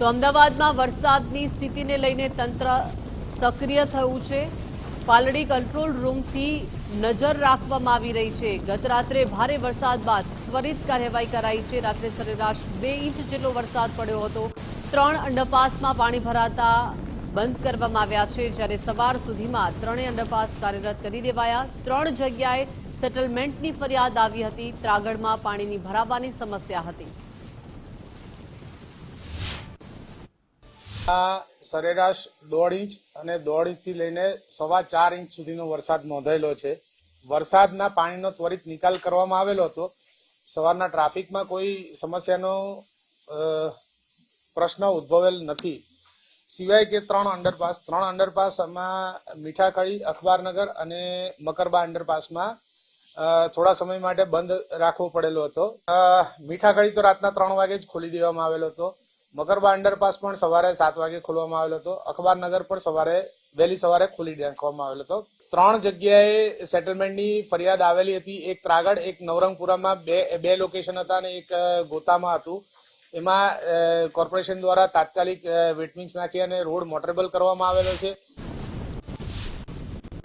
તો અમદાવાદમાં વરસાદની સ્થિતિને લઈને તંત્ર સક્રિય થયું છે। પાલડી કંટ્રોલ રૂમથી નજર રાખવામાં આવી રહી છે। ગત રાત્રે ભારે વરસાદ બાદ ત્વરિત કાર્યવાહી કરાઈ છે। રાત્રે સરેરાશ 2 ઇંચ જેટલો વરસાદ પડ્યો હતો। 3 અંડરપાસમાં પાણી ભરાતા બંધ કરવામાં આવ્યા છે, જ્યારે સવાર સુધીમાં 3 અંડરપાસ કાર્યરત કરી દેવાયા। 3 જગ્યાએ સેટલમેન્ટની ફરિયાદ આવી હતી। ત્રાગડમાં પાણીની ભરાવાની સમસ્યા હતી। સરેરાશ 1.5 ઇંચ અને 1.5 ઇંચથી લઈને 4.25 ઇંચ સુધીનો વરસાદ નોંધાયેલો છે। વરસાદના પાણીનો ત્વરિત નિકાલ કરવામાં આવેલો હતો। સવારના ટ્રાફિકમાં કોઈ સમસ્યાનો પ્રશ્ન ઉદ્ભવેલ નથી, સિવાય કે 3 અંડરપાસમાં મીઠાખળી, અખબારનગર અને મકરબા અંડરપાસમાં થોડા સમય માટે બંધ રાખવો પડેલો હતો। મીઠાખળી તો રાતના 3 વાગે જ ખોલી દેવામાં આવેલો હતો। મકરબા અંડરપાસ પણ સવારે 7 વાગે ખોલવામાં આવેલો હતો। અખબારનગર પણ વહેલી સવારે ખોલી નાખવામાં આવેલો હતો। 3 જગ્યાએ સેટલમેન્ટની ફરિયાદ આવેલી હતી। એક ત્રાગડ, એક નવરંગપુરામાં બે લોકેશન હતા અને એક ગોતામાં હતું। એમાં કોર્પોરેશન દ્વારા તાત્કાલિક વેટમિક્સ નાખી અને રોડ મોટરેબલ કરવામાં આવેલો છે।